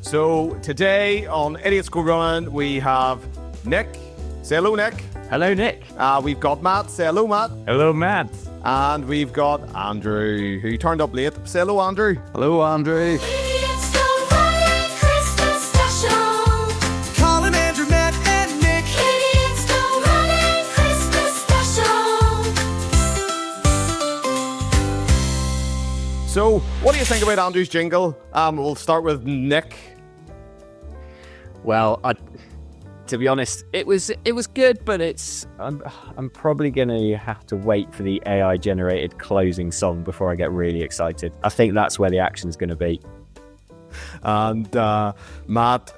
So today on Idiots Go Running, we have Nick. Say hello, Nick. Hello, Nick. We've got Matt. Say hello, Matt. Hello, Matt. And we've got Andrew, who turned up late. Say hello, Andrew. Hello, Andrew. It's the Running Christmas special. Colin, Andrew, Matt, and Nick. It's the Running Christmas special. So, what do you think about Andrew's jingle? We'll start with Nick. Well, to be honest, it was good, but I'm probably going to have to wait for the AI generated closing song before I get really excited. I think that's where the action's going to be. And Matt,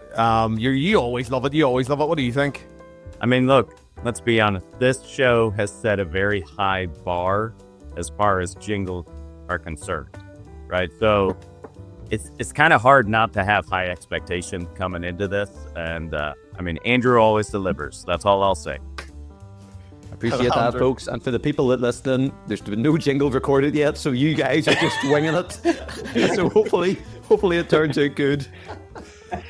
you always love it. You always love it. What do you think? I mean, look, let's be honest. This show has set a very high bar as far as jingles are concerned, right? So it's kind of hard not to have high expectations coming into this. And I mean, Andrew always delivers. That's all I'll say. Appreciate that, folks. And for the people that listen, there's been no jingle recorded yet, so you guys are just winging it. So hopefully it turns out good.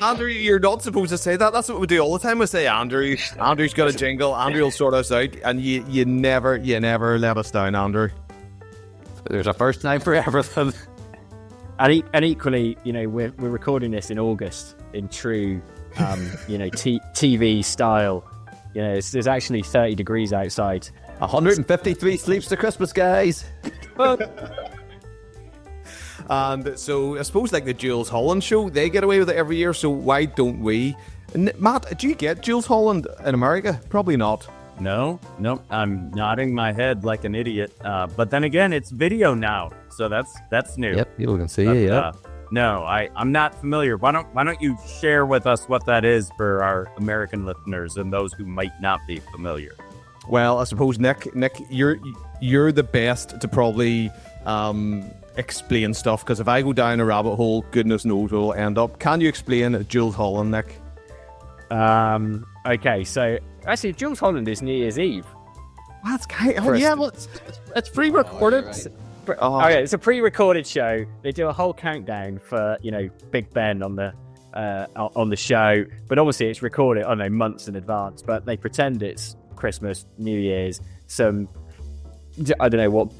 Andrew, you're not supposed to say that. That's what we do all the time. We say Andrew's got a jingle. Andrew will sort us out, and you never let us down, Andrew. There's a first time for everything. And equally, we're recording this in August in true, TV style. There's actually 30 degrees outside. 153 sleeps to Christmas, guys. And so I suppose like the Jules Holland show, they get away with it every year. So why don't we? Matt, do you get Jules Holland in America? Probably not. No, I'm nodding my head like an idiot. But then again, it's video now, so that's new. Yep, people can see you. Yeah. No, I'm not familiar. Why don't you share with us what that is for our American listeners and those who might not be familiar? Well, I suppose Nick, you're the best to probably explain stuff, because if I go down a rabbit hole, goodness knows where we'll end up. Can you explain Jules Holland, Nick? Okay, so actually, Jules Holland is New Year's Eve. Well, that's kind of, it's pre-recorded. Right. Okay, it's a pre-recorded show. They do a whole countdown for Big Ben on the show, but obviously it's recorded months in advance. But they pretend it's Christmas, New Year's, some I don't know what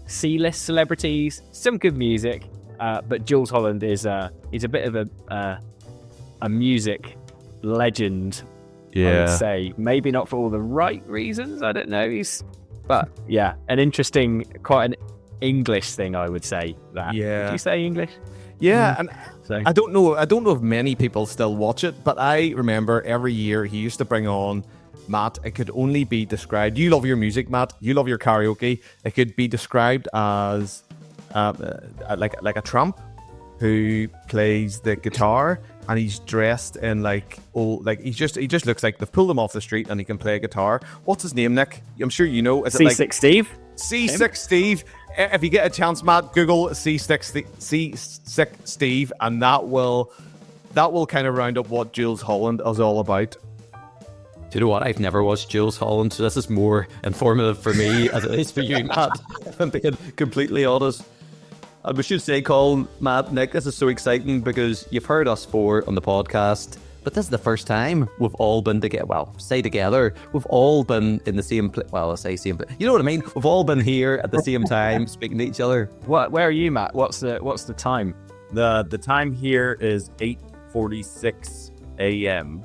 C-list celebrities, some good music. But Jules Holland is he's a bit of a music legend. Yeah. I would say maybe not for all the right reasons. I don't know. But yeah, an interesting, quite an English thing, I would say. That. Yeah. Did you say English? Yeah, and So I don't know if many people still watch it, but I remember every year he used to bring on Matt. It could only be described. You love your music, Matt. You love your karaoke. It could be described as like a tramp who plays the guitar, and he's dressed in he just looks like they've pulled him off the street and he can play a guitar. What's his name, Nick? I'm sure you know. Is C6 Steve? C6 Steve. If you get a chance, Matt, Google C6 Steve, and that will kind of round up what Jules Holland is all about. Do you know what? I've never watched Jules Holland, so this is more informative for me as it is for you, Matt, if I'm being completely honest. And we should say, Colin, Matt, Nick, this is so exciting because you've heard us four on the podcast, but this is the first time we've all been together. Well, say together. We've all been in the same place. Well, I say same place. You know what I mean? We've all been here at the same time, speaking to each other. Where are you, Matt? What's the time? The time here is 8:46 a.m.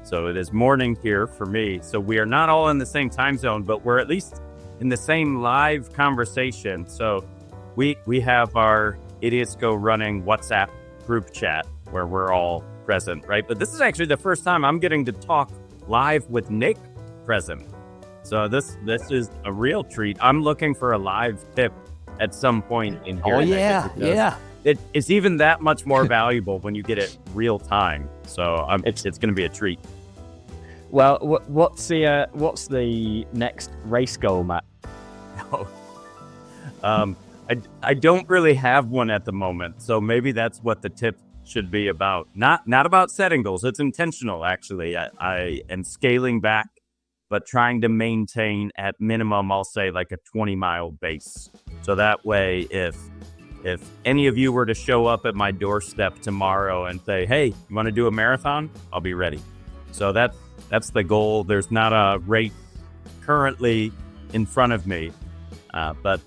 So it is morning here for me. So we are not all in the same time zone, but we're at least in the same live conversation. So we have our Idiots Go Running WhatsApp group chat where we're all present, right? But this is actually the first time I'm getting to talk live with Nick present. So this is a real treat. I'm looking for a live tip at some point in here. Oh, yeah. It's even that much more valuable when you get it real time. So it's going to be a treat. Well, what's the next race goal, Matt? I don't really have one at the moment, so maybe that's what the tip should be about. Not about setting goals. It's intentional, actually. I am scaling back, but trying to maintain at minimum, I'll say like a 20-mile base. So that way, if if any of you were to show up at my doorstep tomorrow and say, "Hey, you want to do a marathon?" I'll be ready. So that's the goal. There's not a race currently in front of me, but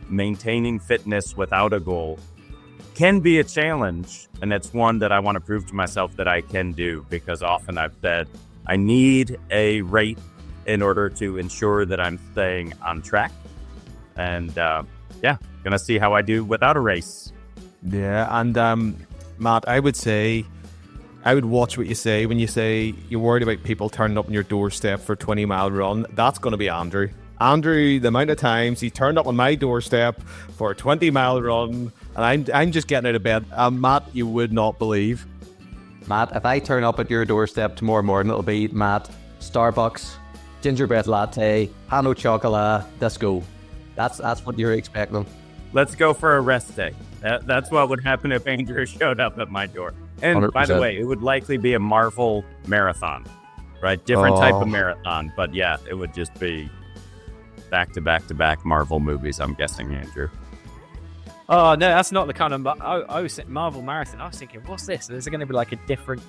maintaining fitness without a goal can be a challenge, and it's one that I want to prove to myself that I can do, because often I've said I need a rate in order to ensure that I'm staying on track. And gonna see how I do without a race. Yeah, and Matt, I would watch what you say when you say you're worried about people turning up on your doorstep for a 20-mile run. That's going to be Andrew. Andrew, the amount of times he turned up on my doorstep for a 20-mile run, and I'm just getting out of bed. Matt, you would not believe. Matt, if I turn up at your doorstep tomorrow morning, it'll be, Matt, Starbucks, gingerbread latte, Hano chocolate, let's go. That's what you're expecting. Let's go for a rest day. That's what would happen if Andrew showed up at my door. And by the 100%. way, it would likely be a Marvel marathon, right? Different type of marathon. But yeah, it would just be back-to-back-to-back Marvel movies, I'm guessing, Andrew. Oh, no, that's not the kind of... I was thinking Marvel Marathon. I was thinking, what's this? Is it going to be like a different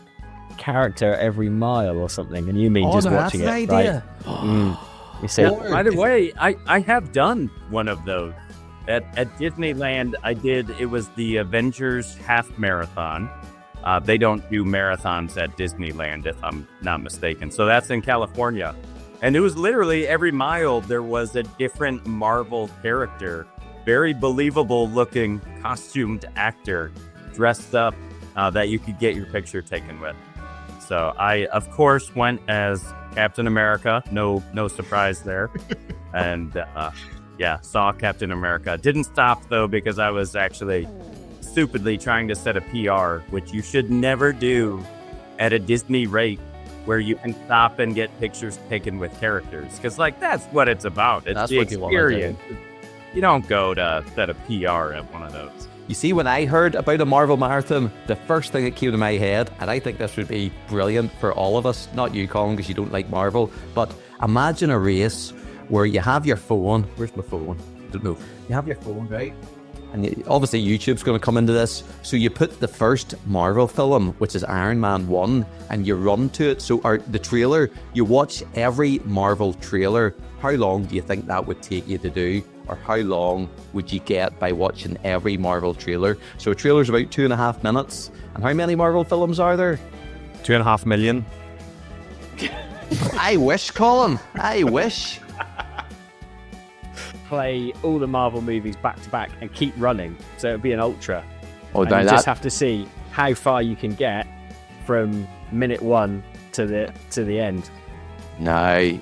character every mile or something? And you mean just watching it, right? You see? By the way, I have done one of those. At Disneyland, it was the Avengers half marathon. They don't do marathons at Disneyland, if I'm not mistaken. So that's in California. And it was literally every mile there was a different Marvel character, very believable looking costumed actor dressed up that you could get your picture taken with. So I, of course, went as Captain America. No surprise there. And saw Captain America. Didn't stop though, because I was actually stupidly trying to set a PR, which you should never do at a Disney rate, where you can stop and get pictures taken with characters, because that's what it's about. It's That's the what you wanna do. experience. You don't go to set a PR at one of those. You see, when I heard about a Marvel marathon, the first thing that came to my head, and I think this would be brilliant for all of us, not you, Colin, because you don't like Marvel, but imagine a race where you have your phone. Where's my phone? I don't know. You have your phone, right? And obviously YouTube's going to come into this. So you put the first Marvel film, which is Iron Man 1, and you run to it. So the trailer, you watch every Marvel trailer. How long do you think that would take you to do? Or how long would you get by watching every Marvel trailer? So a trailer's about 2.5 minutes. And how many Marvel films are there? 2.5 million. I wish, Colin. I wish. Play all the Marvel movies back to back and keep running, so it would be an ultra. Oh, And you just have to see how far you can get from minute 1 to the end. No,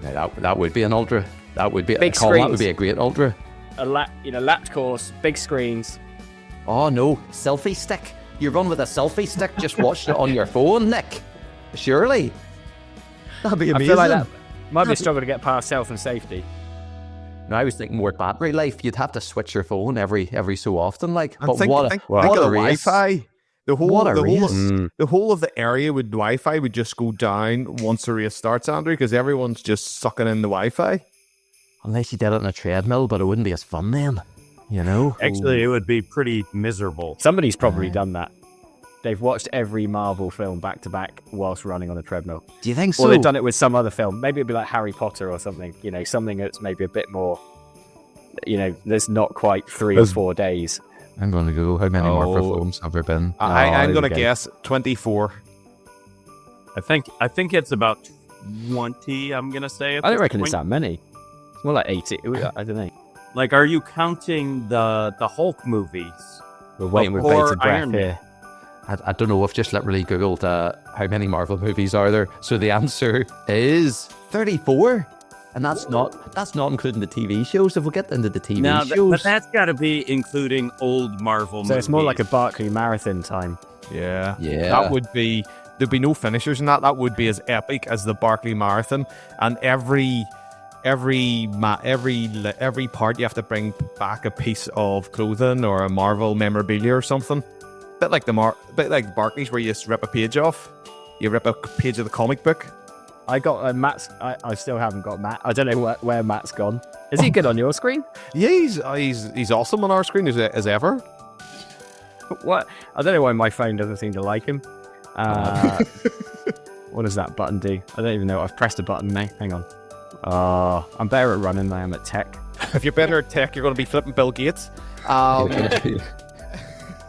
that would be an ultra. That would be Big Colin, that would screens. be a great ultra. Lapped course, big screens. Oh no, selfie stick. You run with a selfie stick, just watching it on your phone, Nick. Surely. That'd be I amazing. feel like that might be a struggle to get past health and safety. No, I was thinking more battery life. You'd have to switch your phone every so often, like. And But think what of a the race. Wi-Fi. The What a whole race. the whole of the area with Wi-Fi would just go down once the race starts, Andrew, because everyone's just sucking in the Wi-Fi. Unless you did it on a treadmill, but it wouldn't be as fun then. You know? Actually, it would be pretty miserable. Somebody's probably done that. They've watched every Marvel film back to back whilst running on a treadmill. Do you think so? Or they've done it with some other film. Maybe it'd be like Harry Potter or something. Something that's maybe a bit more, there's not quite 3 or 4 days. I'm going to go. How many Marvel films have there been? I'm going to okay. guess 24. I think it's about 20, I'm going to say. at I don't this reckon point. it's that many. It's more like 80. I don't know. Like, are you counting the Hulk movies? We're waiting with Before bated breath Iron Man. here. I don't know. I've just literally Googled how many Marvel movies are there. So the answer is 34. And that's not including the TV shows. If we get into the TV No, shows. but that's got to be including old Marvel movies. So it's more like a Barclay marathon time. Yeah. Yeah. That would be, there'd be no finishers in that. That would be as epic as the Barclay Marathon. And every part you have to bring back a piece of clothing or a Marvel memorabilia or something. Bit like Barclays, where you just rip a page off. You rip a page of the comic book. I got Matt's. I still haven't got Matt. I don't know where Matt's gone. Is he good on your screen? Yeah, he's awesome on our screen as ever. What? I don't know why my phone doesn't seem to like him. What does that button do? I don't even know. I've pressed a button now. Hang on. I'm better at running than I am at tech. If you're better at tech, you're going to be flipping Bill Gates.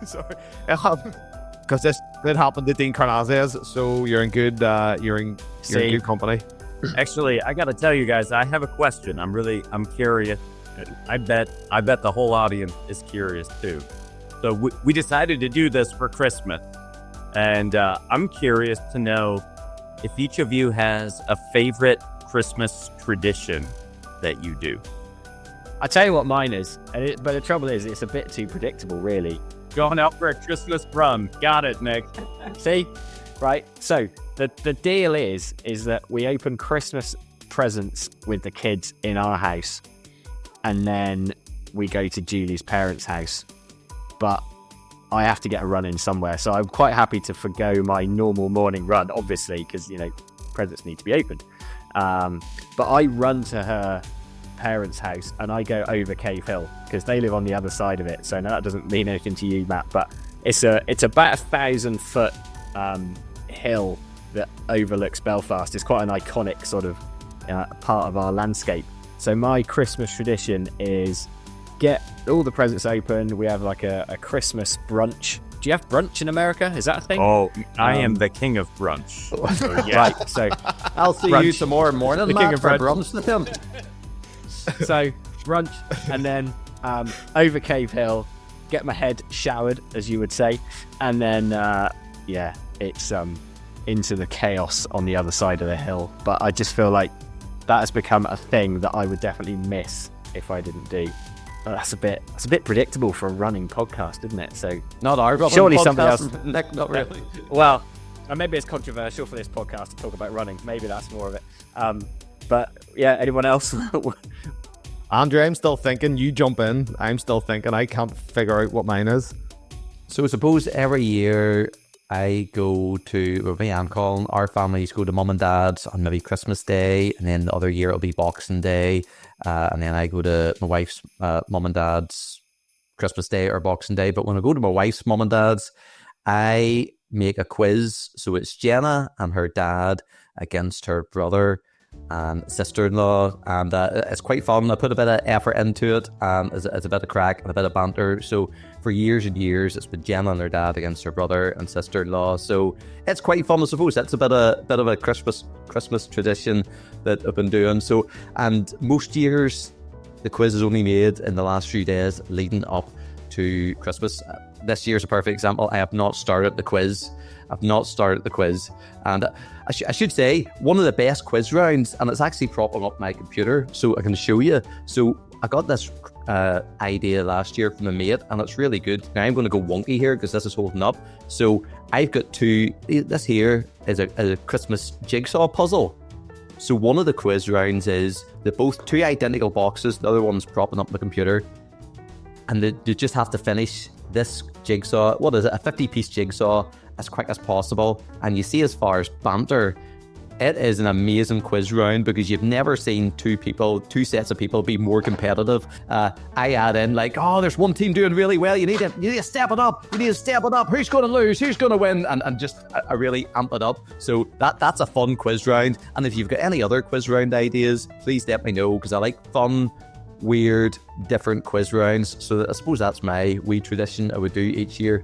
Sorry, because this did happen to Dean Carnazes, so you're in good good company. Actually, I got to tell you guys, I have a question. I'm curious. I bet the whole audience is curious too. So we decided to do this for Christmas, and I'm curious to know if each of you has a favorite Christmas tradition that you do. I'll tell you what mine is, but the trouble is, it's a bit too predictable, really. Going out for a Christmas run. Got it, Nick. See? Right? So, the deal is that we open Christmas presents with the kids in our house, and then we go to Julie's parents' house. But I have to get a run in somewhere, so I'm quite happy to forgo my normal morning run, obviously, because, presents need to be opened. But I run to her parents' house and I go over Cave Hill because they live on the other side of it. So now that doesn't mean anything to you, Matt, but it's about 1,000-foot hill that overlooks Belfast. It's quite an iconic sort of part of our landscape. So my Christmas tradition is get all the presents open. We have like a Christmas brunch. Do you have brunch in America? Is that a thing? Oh, I am the king of brunch. So, yeah. Right. So I'll see brunch. you tomorrow morning, The Matt, king of for brunch. brunch with him. So brunch, and then over Cave Hill, get my head showered, as you would say, and then it's into the chaos on the other side of the hill. But I just feel like that has become a thing that I would definitely miss if I didn't do. That's a bit predictable for a running podcast, isn't it? So Not our running surely podcast, somebody else. Nick, not really. Well, maybe it's controversial for this podcast to talk about running. Maybe that's more of it. But yeah, anyone else? Andrew, I'm still thinking. You jump in. I'm still thinking. I can't figure out what mine is. So I suppose every year I go to, with me and Colin, our families go to mum and dad's on maybe Christmas Day, and then the other year it'll be Boxing Day, and then I go to my wife's mum and dad's Christmas Day or Boxing Day. But when I go to my wife's mum and dad's, I make a quiz. So it's Jenna and her dad against her brother and sister-in-law, and it's quite fun. I put a bit of effort into it, and it's a bit of crack and a bit of banter. So for years and years, it's been Jenna and her dad against her brother and sister-in-law. So it's quite fun, I suppose. That's a bit of a Christmas tradition that I've been doing. So, and most years, the quiz is only made in the last few days leading up to Christmas. This year's a perfect example. I have not started the quiz. And I should say, one of the best quiz rounds, and it's actually propping up my computer so I can show you. So I got this idea last year from a mate, and it's really good. Now I'm going to go wonky here because this is holding up. So I've got this here is a Christmas jigsaw puzzle. So one of the quiz rounds is they're both two identical boxes. The other one's propping up the computer. And they just have to finish this jigsaw. What is it? A 50-piece jigsaw as quick as possible. And you see, as far as banter, it is an amazing quiz round because you've never seen two sets of people be more competitive. I add in like, oh, there's one team doing really well. You need to step it up. Who's going to lose? Who's going to win? And just I really amp it up. So that's a fun quiz round. And if you've got any other quiz round ideas, please let me know because I like fun, weird, different quiz rounds. So I suppose that's my wee tradition I would do each year.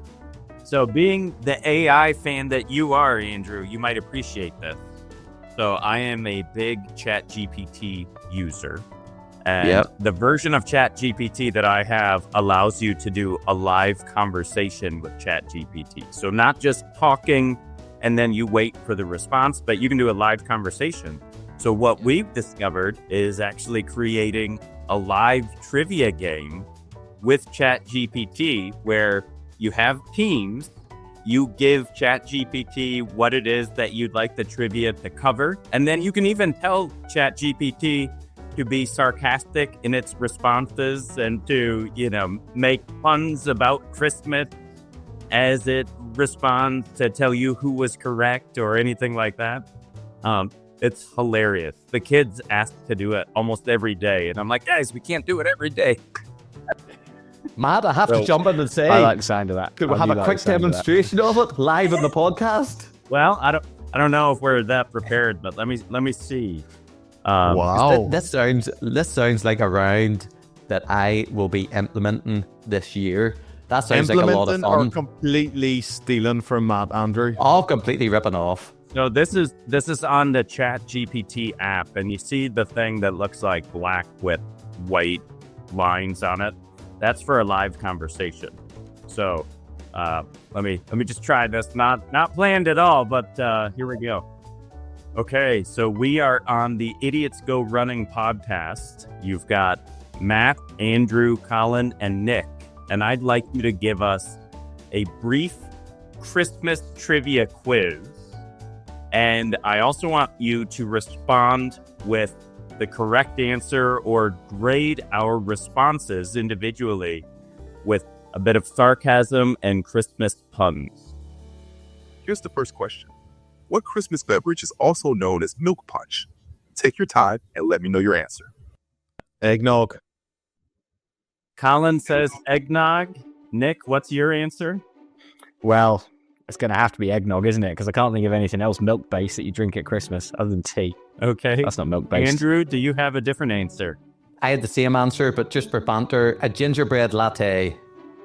So being the AI fan that you are, Andrew, you might appreciate this. So I am a big ChatGPT user. And the version of ChatGPT that I have allows you to do a live conversation with ChatGPT. So not just talking and then you wait for the response, but you can do a live conversation. So what we've discovered is actually creating a live trivia game with ChatGPT where you have teams, you give ChatGPT what it is that you'd like the trivia to cover, and then you can even tell ChatGPT to be sarcastic in its responses and to, make puns about Christmas as it responds to tell you who was correct or anything like that. It's hilarious. The kids ask to do it almost every day, and I'm like, guys, we can't do it every day. Matt, I have to Well, jump in and say, I like the sound of that. could we I have do a like quick the sound of that. demonstration of it live on the podcast? Well, I don't know if we're that prepared, but let me see. Wow. This sounds like a round that I will be implementing this year. That sounds like a lot of Implementing or fun. completely stealing from Matt, Andrew? All completely ripping off. So this is on the Chat GPT app, and you see the thing that looks like black with white lines on it. That's for a live conversation. So let me just try this. Not planned at all, but here we go. Okay, so we are on the Idiots Go Running podcast. You've got Matt, Andrew, Colin, and Nick, and I'd like you to give us a brief Christmas trivia quiz. And I also want you to respond with the correct answer or grade our responses individually with a bit of sarcasm and Christmas puns. Here's the first question. What Christmas beverage is also known as milk punch? Take your time and let me know your answer. Eggnog. Colin says eggnog. Nick, what's your answer? Well, it's going to have to be eggnog, isn't it? Because I can't think of anything else milk-based that you drink at Christmas other than tea. Okay. That's not milk-based. Andrew, do you have a different answer? I had the same answer, but just for banter, a gingerbread latte.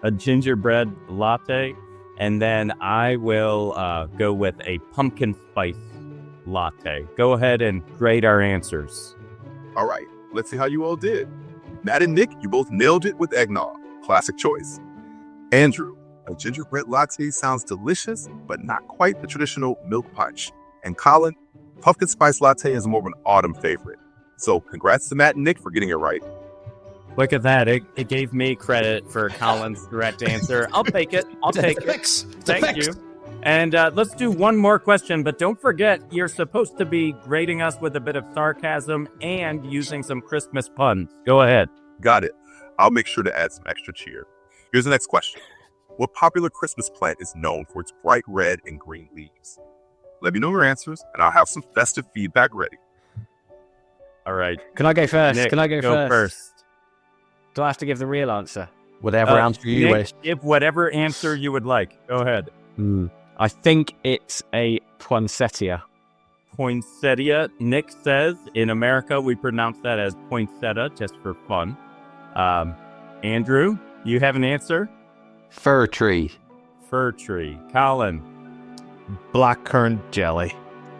A gingerbread latte. And then I will go with a pumpkin spice latte. Go ahead and grade our answers. All right, let's see how you all did. Matt and Nick, you both nailed it with eggnog. Classic choice. Andrew, a gingerbread latte sounds delicious, but not quite the traditional milk punch. And Colin, pumpkin spice latte is more of an autumn favorite. So congrats to Matt and Nick for getting it right. Look at that. It gave me credit for Colin's correct answer. I'll take it. I'll take it. Thank you. And let's do one more question, but don't forget, you're supposed to be grading us with a bit of sarcasm and using some Christmas puns. Go ahead. Got it. I'll make sure to add some extra cheer. Here's the next question. What popular Christmas plant is known for its bright red and green leaves? Let me know your answers, and I'll have some festive feedback ready. All right. Can I go first? Nick, Can I go first? Do I have to give the real answer? Whatever answer you Nick, wish. give whatever answer you would like. Go ahead. I think it's a poinsettia. Poinsettia. Nick says in America we pronounce that as poinsettia just for fun. Andrew, you have an answer? Fir tree. Fir tree. Colin. Blackcurrant jelly.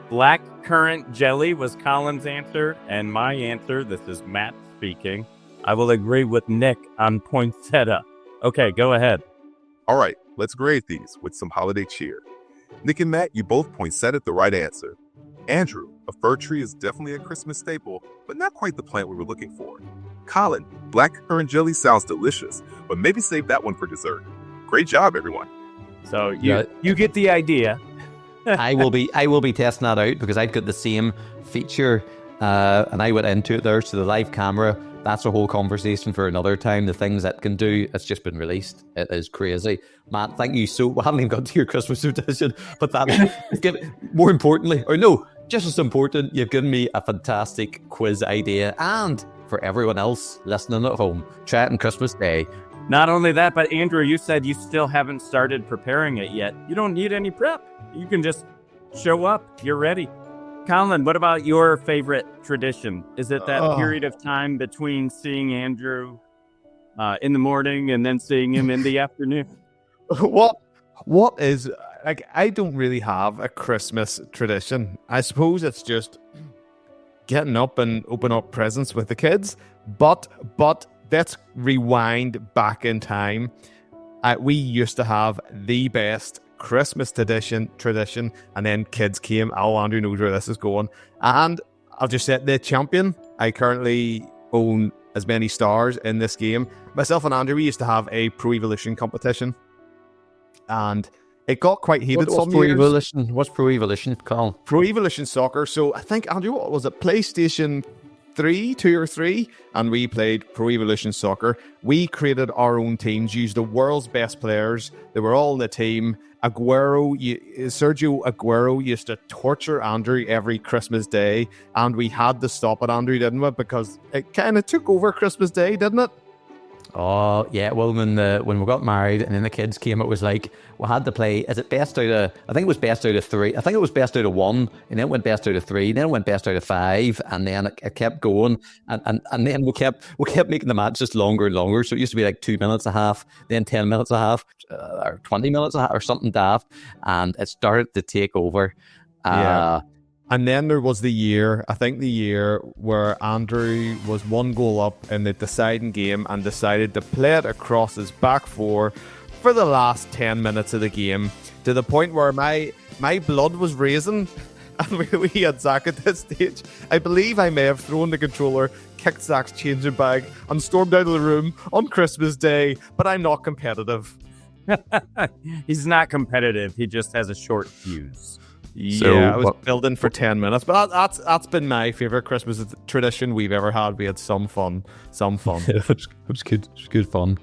Black currant jelly was Colin's answer, and my answer, this is Matt speaking, I will agree with Nick on poinsettia. Okay, go ahead. All right, let's grade these with some holiday cheer. Nick and Matt, you both poinsettiaed the right answer. Andrew, a fir tree is definitely a Christmas staple, but not quite the plant we were looking for. Colin, blackcurrant jelly sounds delicious, but maybe save that one for dessert. Great job, everyone. So you get the idea. I will be testing that out because I've got the same feature and I went into it there to the live camera. That's a whole conversation for another time. The things that can do, it's just been released. It is crazy. Matt, thank you so we haven't even got to your Christmas tradition, but more importantly, or no, just as important, you've given me a fantastic quiz idea. And for everyone else listening at home, try it on Christmas Day. Not only that, but Andrew, you said you still haven't started preparing it yet. You don't need any prep. You can just show up. You're ready. Colin, what about your favorite tradition? Is it that period of time between seeing Andrew in the morning and then seeing him in the afternoon? What is, like, I don't really have a Christmas tradition. I suppose it's just getting up and open up presents with the kids. But let's rewind back in time. We used to have the best Christmas tradition, and then kids came. Andrew knows where this is going. And I'll just say the champion. I currently own as many stars in this game. Myself and Andrew, we used to have a Pro Evolution competition, and it got quite heated some years. What's Pro Evolution, Colin? Pro Evolution Soccer. So I think, Andrew, what was it? PlayStation 2 or 3, and we played Pro Evolution Soccer. We created our own teams, used the world's best players. They were all in the team, Sergio Aguero used to torture Andrew every Christmas Day, and we had to stop it, Andrew, didn't we? Because it kind of took over Christmas Day, didn't it? Oh yeah, well when we got married and then the kids came, it was like we had to play. Is it best out of? I think it was best out of 3. I think it was best out of 1, and then it went best out of 3. Then it went best out of 5, and then it kept going, and then we kept making the match just longer and longer. So it used to be like 2 minutes a half, then 10 minutes a half, or 20 minutes a half, or something daft, and it started to take over. Yeah. And then there was the year where Andrew was 1 goal up in the deciding game and decided to play it across his back four for the last 10 minutes of the game, to the point where my blood was raising. And we had Zach at this stage. I believe I may have thrown the controller, kicked Zach's changing bag, and stormed out of the room on Christmas Day, but I'm not competitive. He's not competitive. He just has a short fuse. Yeah, I was building for 10 minutes, but that's been my favourite Christmas tradition we've ever had. We had some fun. It was good. It was good fun.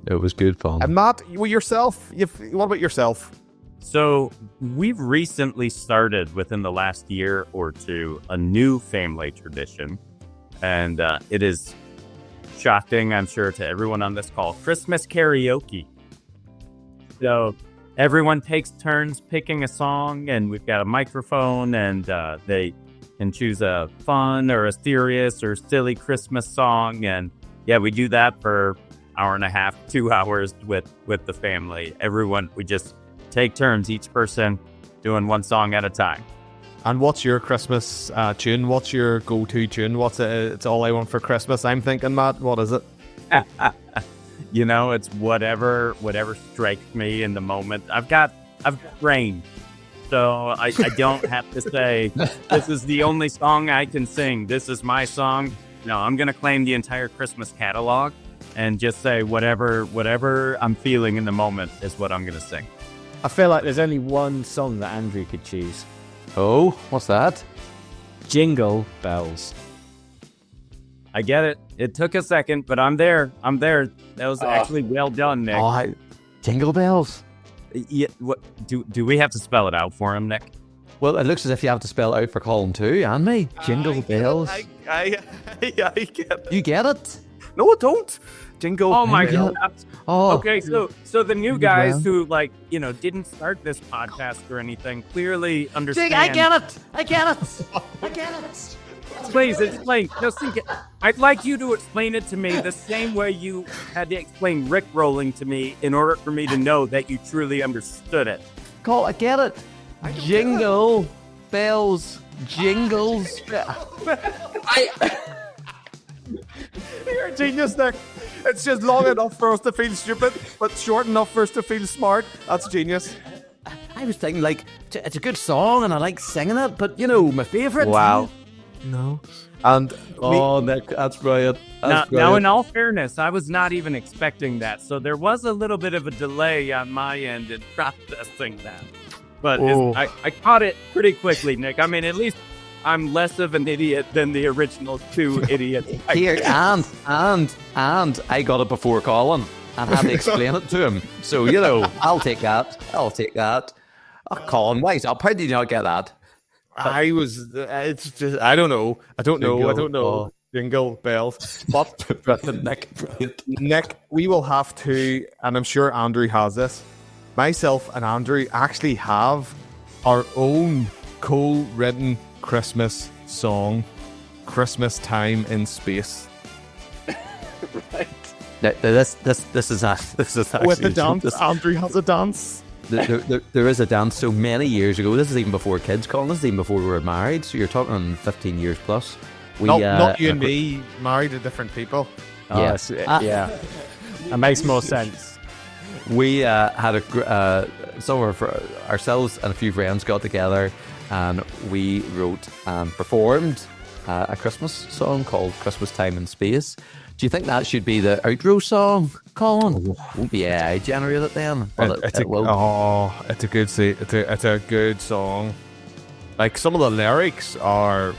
It was good fun. And Matt, what about yourself? So we've recently started, within the last year or two, a new family tradition, and it is shocking, I'm sure, to everyone on this call: Christmas karaoke. So everyone takes turns picking a song, and we've got a microphone, and they can choose a fun or a serious or silly Christmas song. And yeah, we do that for 1.5 hours, 2 hours with the family. We just take turns, each person doing one song at a time. And what's your Christmas tune? What's your go-to tune? It's All I Want for Christmas, I'm thinking, Matt. What is it? It's whatever strikes me in the moment. I've got range, so I don't have to say this is the only song I can sing. This is my song. No, I'm gonna claim the entire Christmas catalog and just say whatever I'm feeling in the moment is what I'm gonna sing. I feel like there's only one song that Andrew could choose. Oh, what's that? Jingle Bells. I get it. It took a second, but I'm there. That was actually well done, Nick. Jingle bells. Yeah, what do we have to spell it out for him, Nick? Well, it looks as if you have to spell it out for Colin too, and me. Jingle bells. I get it. You get it? No, I don't. Jingle. Oh my God. God. Oh. Okay, so the new guys who didn't start this podcast or anything clearly understand. I get it. Please explain. No, I'd like you to explain it to me the same way you had to explain Rick rolling to me in order for me to know that you truly understood it. Cole, I get it. Jingle bells, jingles. You're a genius, Nick. It's just long enough for us to feel stupid, but short enough for us to feel smart. That's genius. I was thinking, it's a good song and I like singing it, but my favourite. Wow. No. And Nick, that's brilliant. Now, in all fairness, I was not even expecting that, so there was a little bit of a delay on my end in processing that. But I caught it pretty quickly, Nick. I mean, at least I'm less of an idiot than the original 2 idiots. Here, and I got it before Colin and had to explain it to him. So, I'll take that. Oh, Colin, wise up. How did you not get that? it's just, I don't know. Jingle bells. But Nick, we will have to, and I'm sure Andrew has this, myself and Andrew actually have our own co-written Christmas song, Christmas Time in Space. Right. This is actually with the dance. Andrew has a dance. There is a dance. So many years ago, this is even before kids, Colin, this is even before we were married, so you're talking 15 years plus. Not you and me, married to different people. Yes, yeah. That makes more sense. We had some of ourselves and a few friends got together and we wrote and performed a Christmas song called Christmas Time in Space. Do you think that should be the outro song, Colin? Won't be AI generated then. It's a good song. Like, some of the lyrics are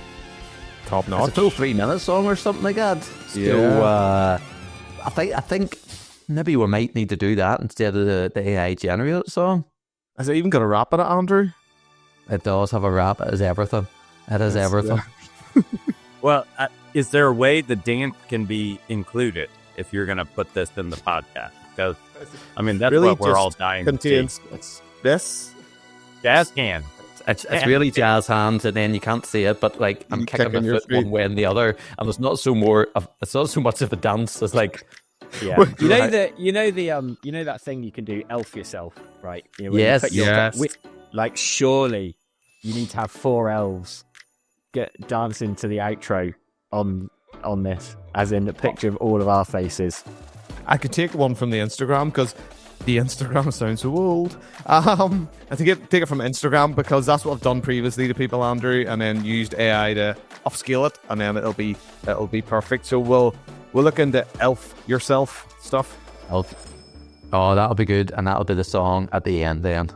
top notch. It's a full 3-minute song or something like that. Yeah. So I think maybe we might need to do that instead of the AI generated song. Has it even got a wrap in it, Andrew? It does have a wrap. It is everything. It is everything. Well, is there a way the dance can be included if you're going to put this in the podcast? Because, I mean, that's Really what we're just all dying contains to see. it's this. Jazz can. It's really jazz hands, and then you can't see it, but like I'm You kicking kicking my your foot feet. one way and the other, and it's not so much of a dance. It's like Yeah, Well, you know right. you know that thing you can do elf yourself, right? You know, when Yes, you put your, yes. like surely you need to have 4 elves get dancing to the outro on this, as in a picture of all of our faces. I could take one from the Instagram because the Instagram sounds so old. I think take it from Instagram because that's what I've done previously to people, Andrew, and then used AI to upscale it, and then it'll be perfect. So we'll look into elf yourself stuff. elf. Oh, that'll be good, and that'll be the song at the end. Then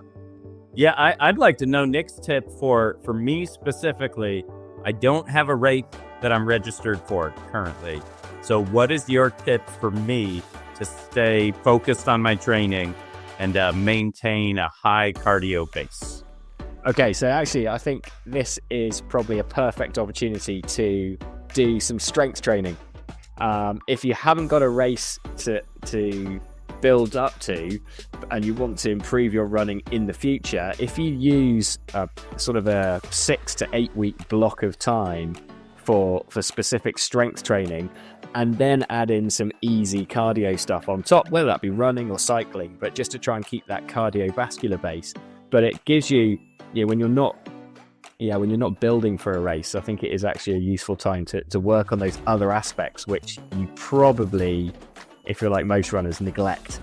Yeah, I'd like to know Nick's tip for me specifically. I don't have a rate that I'm registered for currently. So what is your tip for me to stay focused on my training and maintain a high cardio base? Okay, so actually, I think this is probably a perfect opportunity to do some strength training. If you haven't got a race to build up to, and you want to improve your running in the future, if you use a sort of a 6 to 8 week block of time for specific strength training, and then add in some easy cardio stuff on top, whether that be running or cycling, but just to try and keep that cardiovascular base. But it gives you, when you're not building for a race, I think it is actually a useful time to work on those other aspects, which you probably, if you're like most runners, neglect.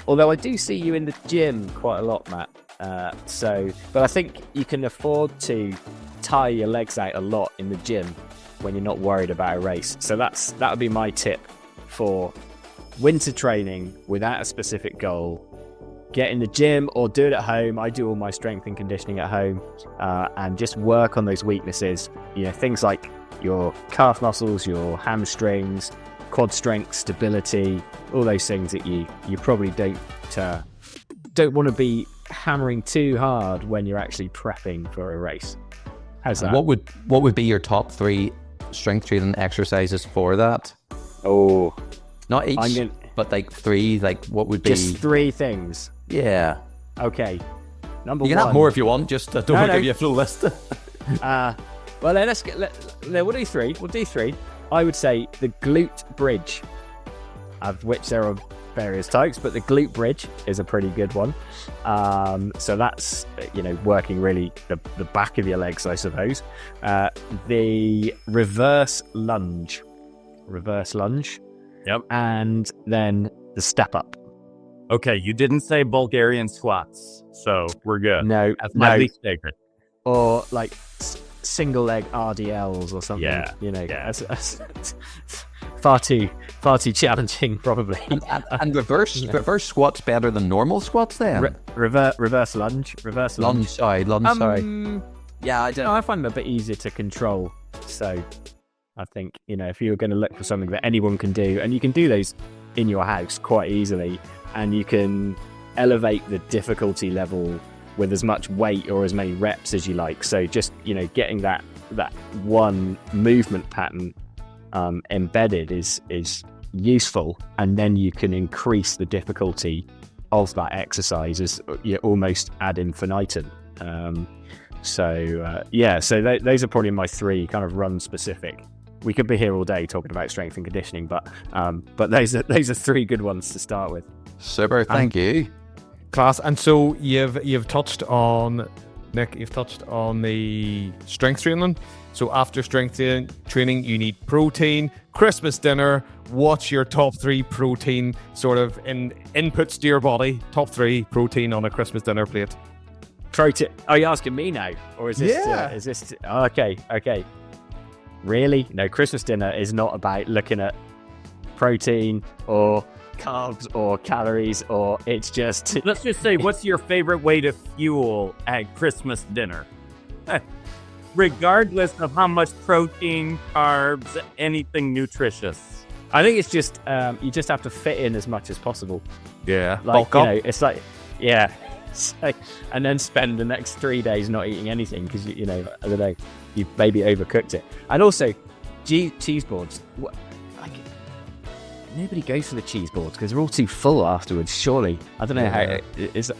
Although I do see you in the gym quite a lot, Matt. But I think you can afford to tire your legs out a lot in the gym when you're not worried about a race. So that would be my tip for winter training without a specific goal. Get in the gym or do it at home. I do all my strength and conditioning at home, and just work on those weaknesses. Things like your calf muscles, your hamstrings, quad strength, stability, all those things that you probably don't want to be hammering too hard when you're actually prepping for a race. How's that? what would be your top 3 strength training exercises for that? Oh, Not each, but like 3. Like what would be just 3 things. Yeah, Okay. Number you can one. have more if you want. Just don't want to give you a full list. Well, then we'll do 3. We'll do 3. I would say the glute bridge, of which there are various types, but the glute bridge is a pretty good one. So that's working really the back of your legs, I suppose. The reverse lunge, Yep. and then the step up. Okay, you didn't say Bulgarian squats, so we're good. No, That's my no, least favorite. or like single leg RDLs or something. Yeah, yeah. That's far too challenging, probably. And reverse squats better than normal squats then? Reverse lunge. Lunge, sorry. Yeah, I don't know. I find them a bit easier to control. So I think, if you're going to look for something that anyone can do, and you can do those in your house quite easily, and you can elevate the difficulty level with as much weight or as many reps as you like. So just, getting that one movement pattern embedded is useful, and then you can increase the difficulty of that exercise as you almost ad infinitum. So those are probably my 3 kind of run specific. We could be here all day talking about strength and conditioning, but those are 3 good ones to start with. Super, thank you. Class. And so you've touched on, Nick, the strength training. So after strength training, you need protein. Christmas dinner, what's your top 3 protein sort of inputs to your body? Top 3 protein on a Christmas dinner plate. Protein. Are you asking me now, or is this? Yeah. Okay. Really? No, Christmas dinner is not about looking at protein or carbs or calories, or it's just. Let's just say, what's your favorite way to fuel at Christmas dinner? Regardless of how much protein, carbs, anything nutritious. I think it's just you just have to fit in as much as possible. Yeah. Like, Bulk up. it's like, yeah. So, and then spend the next 3 days not eating anything because you know, I don't know, you maybe overcooked it. And also, cheese boards. Like, nobody goes for the cheese boards because they're all too full afterwards. Surely, I don't know how it is.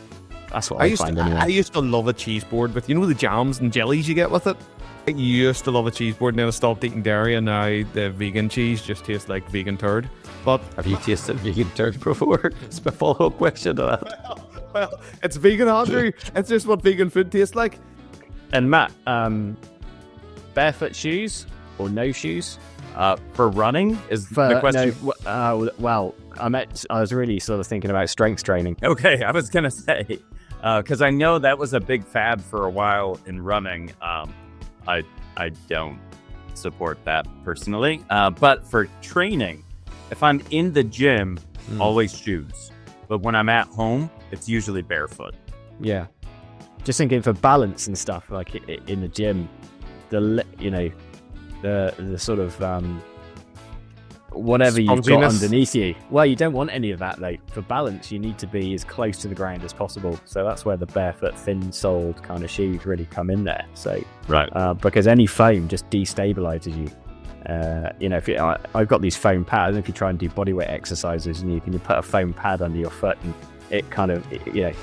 That's what I find anyway. I used to love a cheese board with, you know, the jams and jellies you get with it. I used to love a cheese board, and then I stopped eating dairy, and now the vegan cheese just tastes like vegan turd. But Have you tasted vegan turd before? It's my follow-up question to that. well, it's vegan, Andrew. It's just what vegan food tastes like. And Matt, barefoot shoes or no shoes? For running is the question. Well, I was really sort of thinking about strength training. Okay, I was gonna say because I know that was a big fad for a while in running. I don't support that personally, but for training, if I'm in the gym, always shoes. But when I'm at home, it's usually barefoot. Yeah, just thinking for balance and stuff, like in the gym, the sort of whatever you've got Sponginess. underneath you. Well, you don't want any of that though. For balance, you need to be as close to the ground as possible. So that's where the barefoot, thin-soled kind of shoes really come in there. So Right. because any foam just destabilizes you. I've got these foam pads. If you try and do bodyweight exercises, and you put a foam pad under your foot, and it kind of it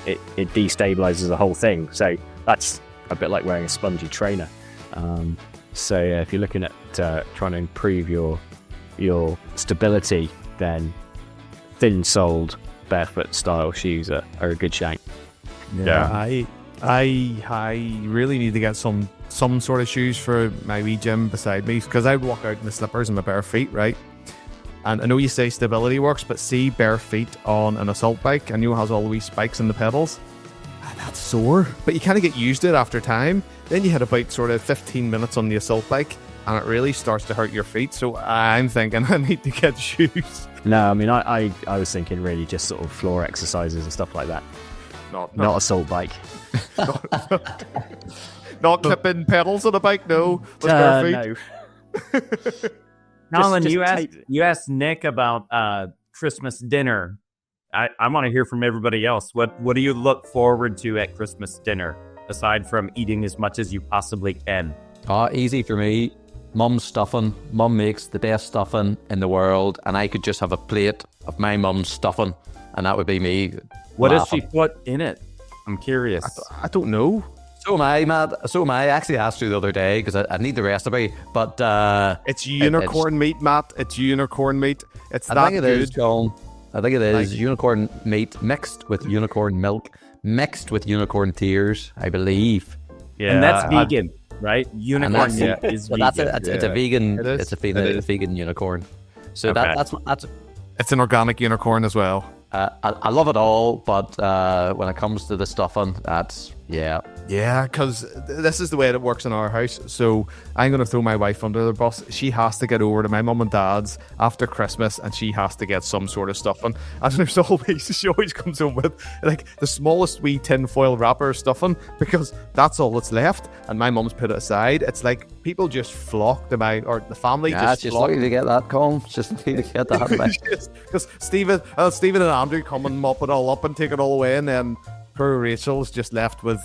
destabilizes the whole thing. So that's a bit like wearing a spongy trainer. So if you're looking at trying to improve your stability, then thin-soled barefoot style shoes are a good shout. Yeah. I really need to get some sort of shoes for my wee gym beside me, because I walk out in the slippers and my bare feet, right? And I know you say stability works, but see bare feet on an assault bike, and you know it has all the wee spikes in the pedals. That's sore, but you kind of get used to it after time. Then you had about sort of 15 minutes on the assault bike, and it really starts to hurt your feet. So I'm thinking I need to get shoes. No, I mean I was thinking really just sort of floor exercises and stuff like that. Not assault bike. Not clipping pedals on a bike, no. With bare feet. No. Colin, Just you asked Nick about Christmas dinner. I want to hear from everybody else. What do you look forward to at Christmas dinner, aside from eating as much as you possibly can? Easy for me. Mum's stuffing. Mum makes the best stuffing in the world, and I could just have a plate of my mum's stuffing, and that would be me. What does laughing. she put in it? I'm curious. I don't know. So am I, Matt. So am I. I actually asked you the other day because I need the recipe, but It's unicorn meat, Matt. It's unicorn meat. It's I that think it good. is, John. I think it is unicorn meat mixed with unicorn milk, mixed with unicorn tears, I believe. Yeah, and that's vegan, right? Unicorn meat is So vegan. it's a vegan. It is. It's a It vegan unicorn. So Okay. that's. It's an organic unicorn as well. I love it all, but when it comes to the stuffing, that's Yeah, because this is the way it works in our house. So I'm going to throw my wife under the bus. She has to get over to my mum and dad's after Christmas, and she has to get some sort of stuffing. And she always comes home with like the smallest wee tin foil wrapper stuffing, because that's all that's left. And my mum's put it aside. It's like people just flock to the family it's just lucky to get that, Colin. Just lucky to get that. Because Stephen and Andrew come and mop it all up and take it all away, and then poor Rachel's just left with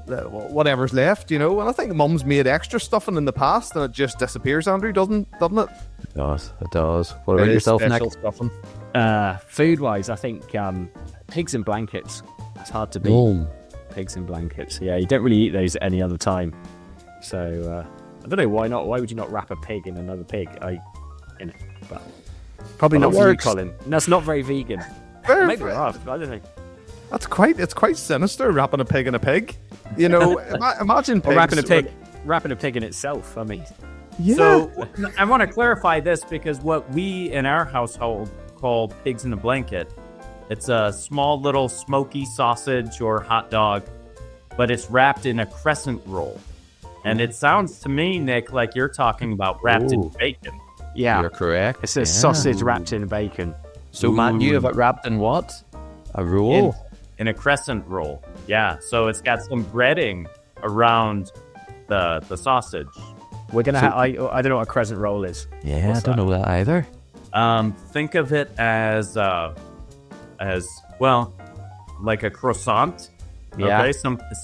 whatever's left, And I think Mum's made extra stuffing in the past, and it just disappears, Andrew, doesn't it? It does. What about It is yourself, Nick? special stuffing. Food-wise, I think pigs in blankets. It's hard to beat. Oh. Pigs in blankets. Yeah, you don't really eat those at any other time. So I don't know why not. Why would you not wrap a pig in another pig? But probably Well, not it for you, works. Colin. That's not very vegan. Maybe it are. I don't know. It's quite sinister, wrapping a pig in a pig. Imagine pigs. Or wrapping a pig in itself. I mean, Yeah. So I want to clarify this, because what we in our household call pigs in a blanket, it's a small little smoky sausage or hot dog, but it's wrapped in a crescent roll. And it sounds to me, Nick, like you're talking about wrapped in bacon. yeah, You're correct. it's a sausage wrapped in bacon. So, Matt, you have it wrapped in what? A roll? In a crescent roll. Yeah. So it's got some breading around the sausage. We're gonna. I don't know what a crescent roll is. Yeah, What's I don't know that either. Think of it as well. like a croissant. Yeah. Okay,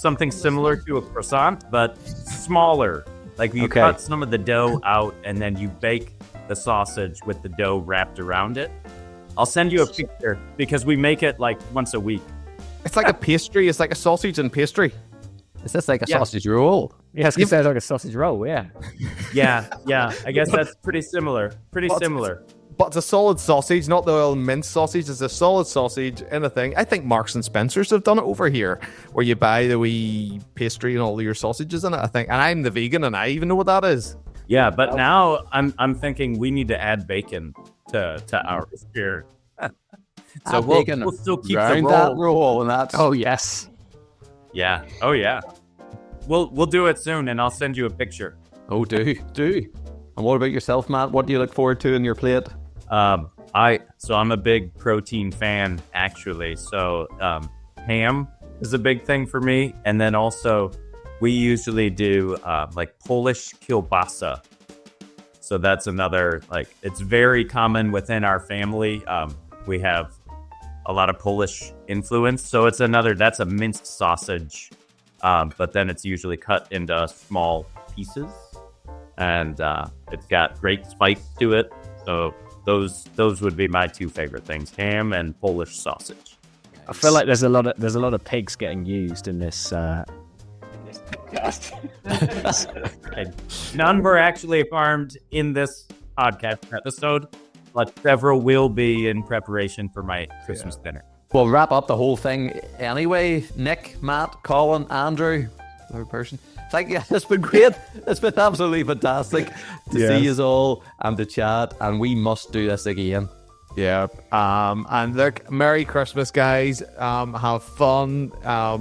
something similar to a croissant, but smaller. Like you Okay. cut some of the dough out, and then you bake the sausage with the dough wrapped around it. I'll send you a picture because we make it like once a week. It's like a pastry. It's like a sausage and pastry. Is this like a Yeah. sausage roll? Yeah, it sounds like a sausage roll. Yeah. Yeah. I guess that's pretty similar. But it's a solid sausage, not the oil minced sausage. It's a solid sausage in a thing. I think Marks and Spencer's have done it over here, where you buy the wee pastry and all your sausages in it. I think, and I'm the vegan, and I even know what that is. Yeah, but now I'm thinking we need to add bacon to ours here. So we'll still keep the round roll. that roll, and that's Oh yes. Yeah. Oh yeah. We'll do it soon, and I'll send you a picture. oh do. And what about yourself, Matt? What do you look forward to in your plate? I'm a big protein fan actually. So ham is a big thing for me, and then also we usually do like Polish kielbasa. So that's another, like, it's very common within our family. We have a lot of Polish influence, so that's a minced sausage, but then it's usually cut into small pieces, and it's got great spice to it. So those would be my two favorite things: ham and Polish sausage. I feel like there's a lot of pigs getting used in this. And none were actually farmed in this podcast episode, but several will be in preparation for my Christmas dinner. We'll wrap up the whole thing anyway. Nick, Matt, Colin, Andrew, third person. Thank you. It's been great. It's been absolutely fantastic to see you all and to chat. And we must do this again. Yeah. And look, Merry Christmas, guys. Have fun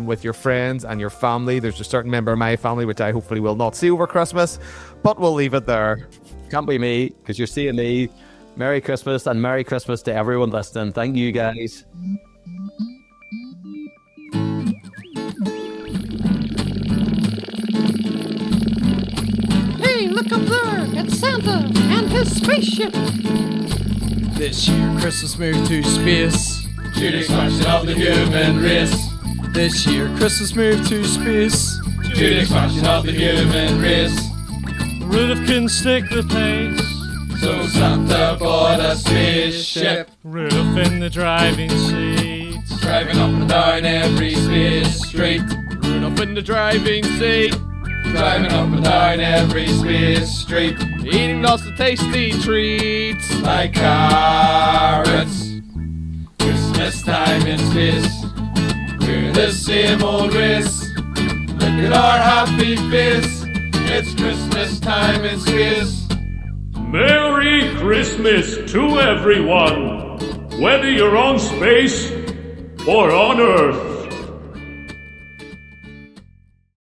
with your friends and your family. There's a certain member of my family which I hopefully will not see over Christmas, but we'll leave it there. Can't be me because you're seeing me. Merry Christmas and Merry Christmas to everyone listening. Thank you, guys. Hey, look up there! It's Santa and his spaceship! This year, Christmas moved to space. To the expansion of the human race. This year, Christmas moved to space. To the expansion of the human race. Rudolph couldn't stick the pace. So Santa bought a spaceship. Rudolph in the driving seat. Driving up and down every space street. Rudolph in the driving seat. Driving up and down every space street. Eating lots of tasty treats. Like carrots. Christmas time in space. We're the same old race. Look at our happy face. It's Christmas time in space. Merry Christmas to everyone, whether you're on space or on Earth.